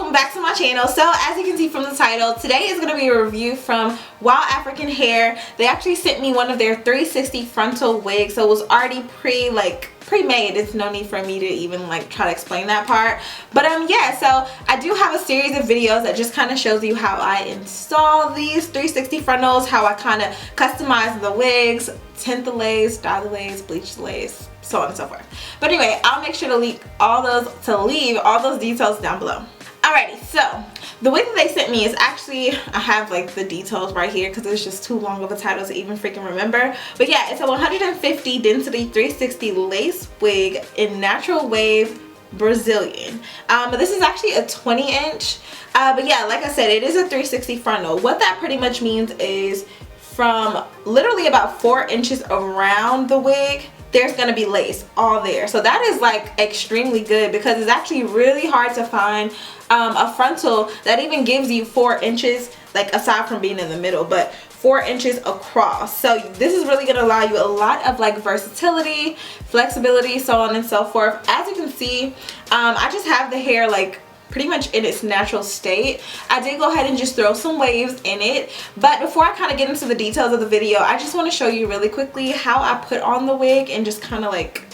welcome back to my channel. So as you can see from the title, today is going to be a review from WowAfrican Hair. They actually sent me one of their 360 frontal wigs, so it was already pre-made. There's no need for me to even like try to explain that part. But yeah, so I do have a series of videos that just kind of shows you how I install these 360 frontals, how I kind of customize the wigs, tint the lace, dye the lace, bleach the lace, so on and so forth. But anyway, I'll make sure to leave all those details down below. Alrighty, so the wig that they sent me is actually, I have like the details right here because it's just too long of a title to even freaking remember. But yeah, it's a 150 density 360 lace wig in natural wave Brazilian. But this is actually a 20-inch. But yeah, like I said, it is a 360 frontal. What that pretty much means is from literally about 4 inches around the wig, there's gonna be lace all there. So that is like extremely good because it's actually really hard to find a frontal that even gives you 4 inches, like aside from being in the middle, but 4 inches across. So this is really gonna allow you a lot of like versatility, flexibility, so on and so forth. As you can see, I just have the hair like pretty much in its natural state. I did go ahead and just throw some waves in it, but before I kind of get into the details of the video, I just want to show you really quickly how I put on the wig and just kind of like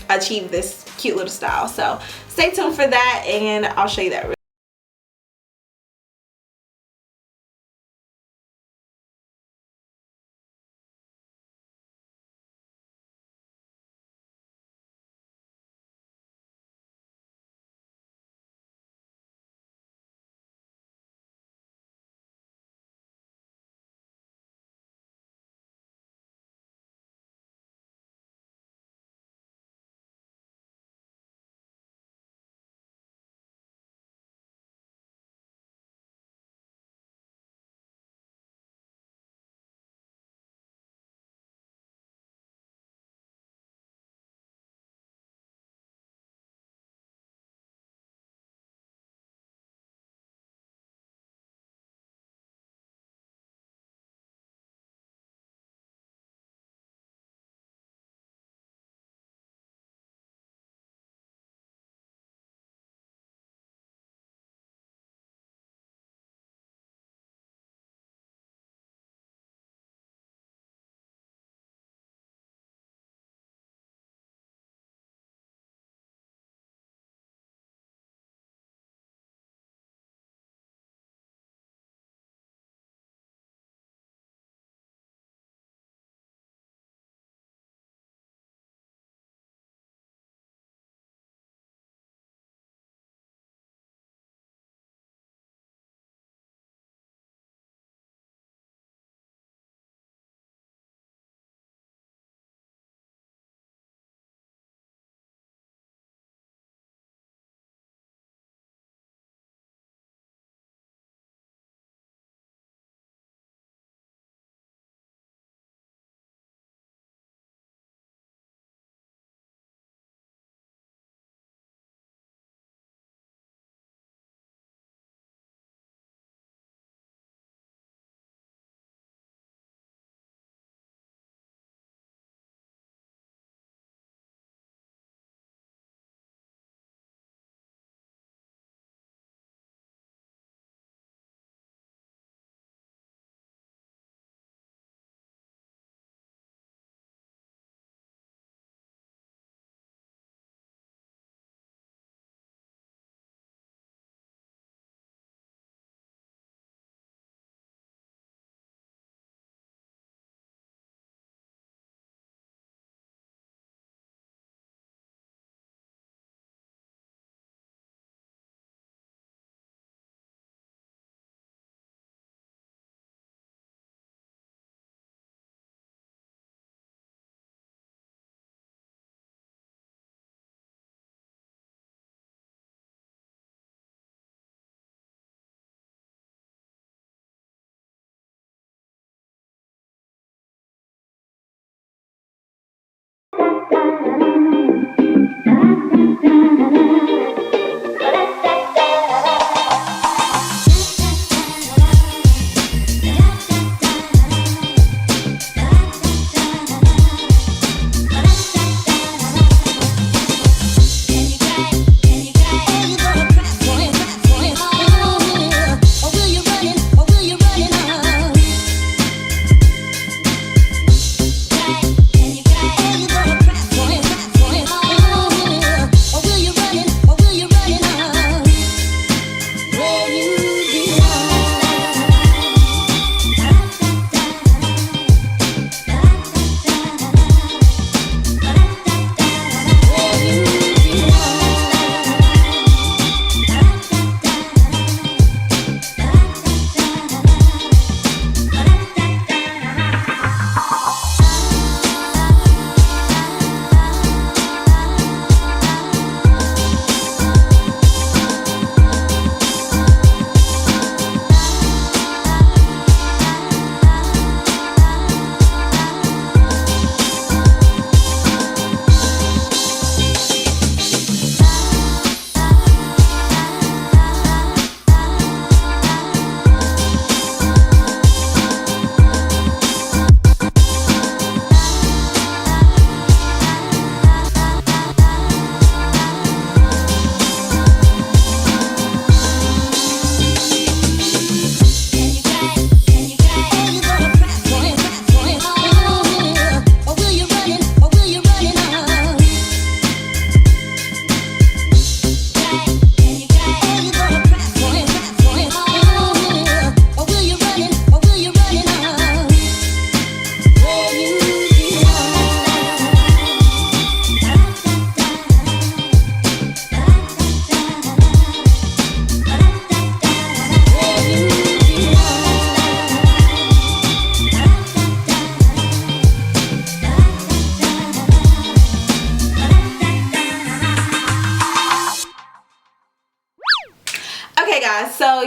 achieve this cute little style. So stay tuned for that and I'll show you that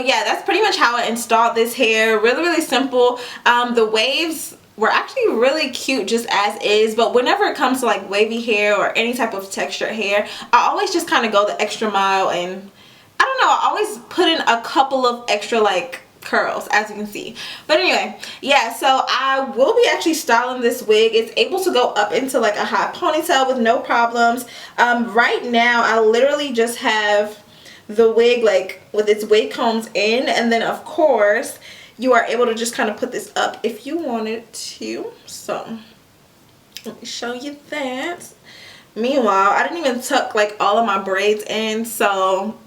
yeah, that's pretty much how I installed this hair. Really simple. The waves were actually really cute just as is, but whenever it comes to like wavy hair or any type of textured hair, I always just kind of go the extra mile, and I don't know, I always put in a couple of extra like curls, as you can see. But anyway, yeah, so I will be actually styling this wig. It's able to go up into like a high ponytail with no problems. Right now I literally just have the wig like with its wig combs in, and then of course you are able to just kind of put this up if you wanted to. So let me show you that. Meanwhile, I didn't even tuck like all of my braids in, so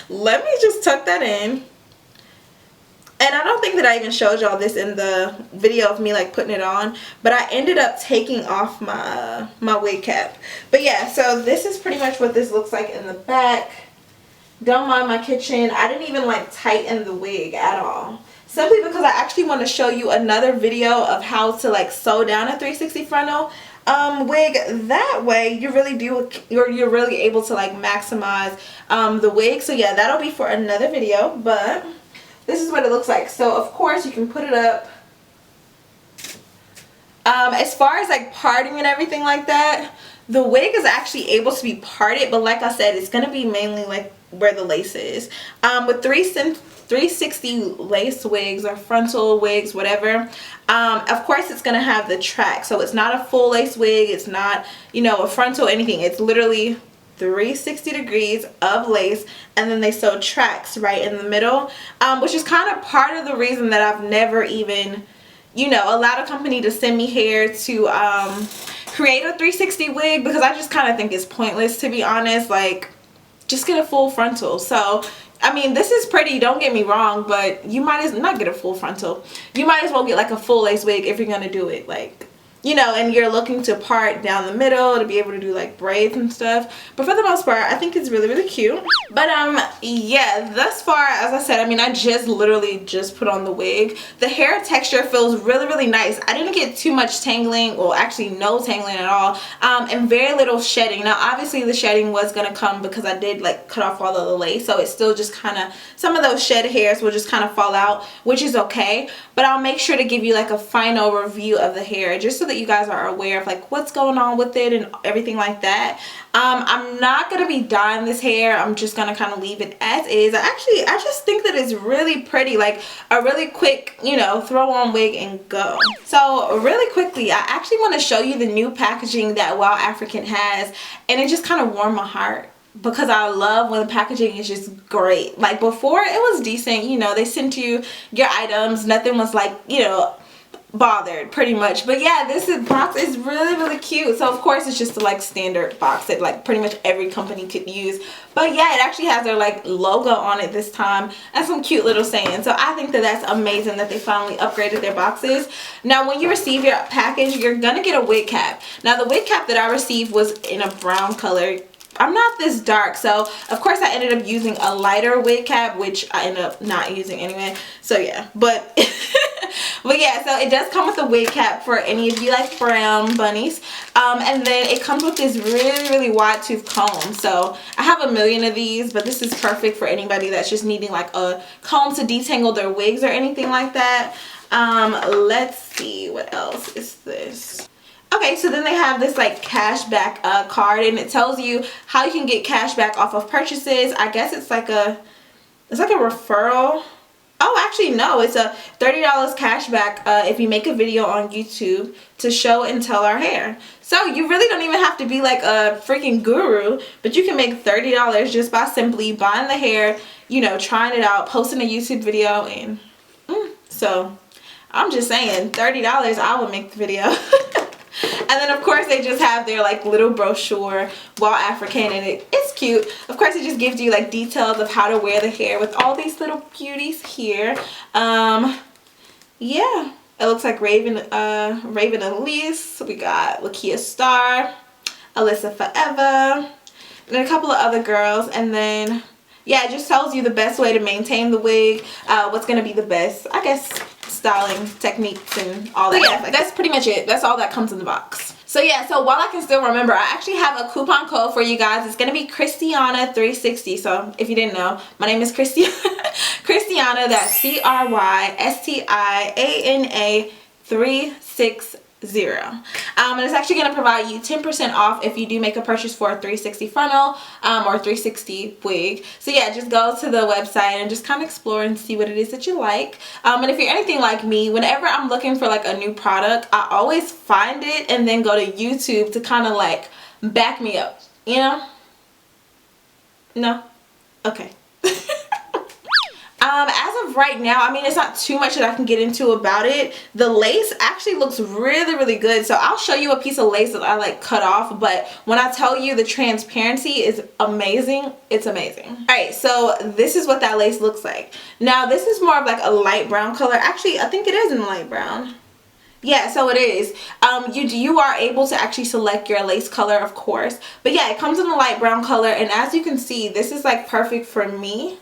let me just tuck that in. And I don't think that I even showed y'all this in the video of me like putting it on, but I ended up taking off my my wig cap. But yeah, so this is pretty much what this looks like in the back. Don't mind my kitchen. I didn't even like tighten the wig at all, simply because I actually want to show you another video of how to like sew down a 360 frontal wig. That way you're really able to like maximize the wig. So yeah, that'll be for another video, but this is what it looks like. So of course you can put it up. As far as like parting and everything like that, the wig is actually able to be parted, but like I said, it's going to be mainly like where the lace is. With 360 lace wigs or frontal wigs, whatever, of course it's going to have the track. So it's not a full lace wig, it's not, you know, a frontal anything. It's literally 360 degrees of lace, and then they sew tracks right in the middle, which is kind of part of the reason that I've never even, you know, allowed a company to send me hair to create a 360 wig, because I just kind of think it's pointless, to be honest. Like, just get a full frontal. So I mean, this is pretty, don't get me wrong, but you might as not get a full frontal. You might as well get like a full lace wig if you're gonna do it, like, you know, and you're looking to part down the middle to be able to do like braids and stuff. But for the most part, I think it's really cute. But yeah, thus far, as I said, I mean, I just literally just put on the wig. The hair texture feels really nice. I didn't get too much tangling, well actually no tangling at all, and very little shedding. Now obviously the shedding was gonna come because I did like cut off all of the lace, so it's still just kind of, some of those shed hairs will just kind of fall out, which is okay. But I'll make sure to give you like a final review of the hair, just so that you guys are aware of like what's going on with it and everything like that. I'm not gonna be dyeing this hair. I'm just gonna kind of leave it as is. I just think that it's really pretty, like a really quick, you know, throw on wig and go. So really quickly, I actually want to show you the new packaging that WowAfrican has, and it just kind of warmed my heart, because I love when the packaging is just great. Like before it was decent, you know, they sent you your items, nothing was like, you know, bothered pretty much. But yeah, this box is really cute. So of course it's just a like standard box that like pretty much every company could use, but yeah, it actually has their like logo on it this time and some cute little sayings. So I think that that's amazing that they finally upgraded their boxes. Now when you receive your package, you're gonna get a wig cap. Now the wig cap that I received was in a brown color. I'm not this dark, so of course I ended up using a lighter wig cap, which I ended up not using anyway. So yeah, but but yeah, so it does come with a wig cap for any of you like brown bunnies, and then it comes with this really wide tooth comb. So I have a million of these, but this is perfect for anybody that's just needing like a comb to detangle their wigs or anything like that. Let's see, what else is this? Okay, so then they have this like cashback card, and it tells you how you can get cash back off of purchases. I guess it's like a referral. Oh, actually no, it's a $30 cash back if you make a video on YouTube to show and tell our hair. So you really don't even have to be like a freaking guru, but you can make $30 just by simply buying the hair, you know, trying it out, posting a YouTube video, and so I'm just saying, $30, I would make the video. And then of course they just have their like little brochure, WowAfrican, and it's cute. Of course it just gives you like details of how to wear the hair with all these little beauties here. Yeah, it looks like Raven Elise, we got Lakia Star, Alyssa Forever, and a couple of other girls. And then yeah, it just tells you the best way to maintain the wig, what's gonna be the best, I guess, styling techniques and all that. Yeah, that's pretty much it. That's all that comes in the box. So yeah, so while I can still remember, I actually have a coupon code for you guys. It's going to be Christiana360. So if you didn't know, my name is Christiana. Christiana, that's CRYSTIANA 360. And it's actually going to provide you 10% off if you do make a purchase for a 360 frontal or 360 wig. So yeah, just go to the website and just kind of explore and see what it is that you like. And if you're anything like me, whenever I'm looking for like a new product, I always find it and then go to YouTube to kind of like back me up, you know? No? Okay. As of right now, I mean, it's not too much that I can get into about it. The lace actually looks really, really good. So I'll show you a piece of lace that I like cut off. But when I tell you the transparency is amazing, it's amazing. Alright, so this is what that lace looks like. Now, this is more of like a light brown color. Actually, I think it is in light brown. Yeah, so it is. You are able to actually select your lace color, of course. But yeah, it comes in a light brown color. And as you can see, this is like perfect for me.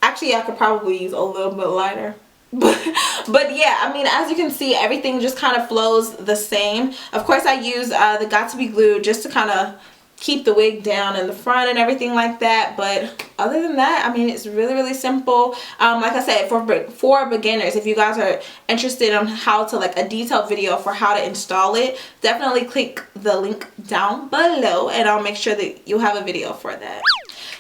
Actually, I could probably use a little bit lighter. But yeah, I mean, as you can see, everything just kind of flows the same. Of course, I use the Got To Be glue just to kind of keep the wig down in the front and everything like that. But other than that, I mean, it's really, really simple. Like I said, for beginners, if you guys are interested on how to, like, a detailed video for how to install it, definitely click the link down below and I'll make sure that you'll have a video for that.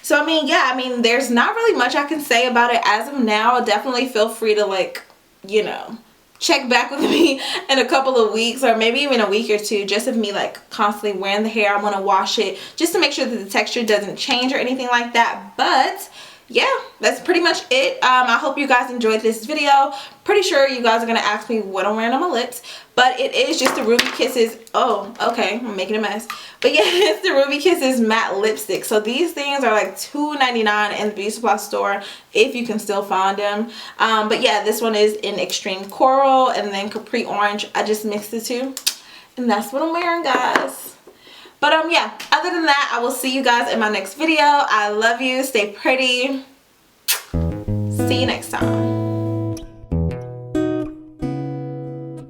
So, I mean, yeah, I mean, there's not really much I can say about it as of now. Definitely feel free to, like, you know, check back with me in a couple of weeks or maybe even a week or two, just of me, like, constantly wearing the hair. I want to wash it just to make sure that the texture doesn't change or anything like that. But yeah, that's pretty much it. I hope you guys enjoyed this video. Pretty sure you guys are going to ask me what I'm wearing on my lips. But it is just the Ruby Kisses. Oh, okay. I'm making a mess. But yeah, it's the Ruby Kisses matte lipstick. So these things are like $2.99 in the beauty supply store if you can still find them. But yeah, this one is in Extreme Coral and then Capri Orange. I just mixed the two. And that's what I'm wearing, guys. But yeah, other than that, I will see you guys in my next video. I love you. Stay pretty. See you next time.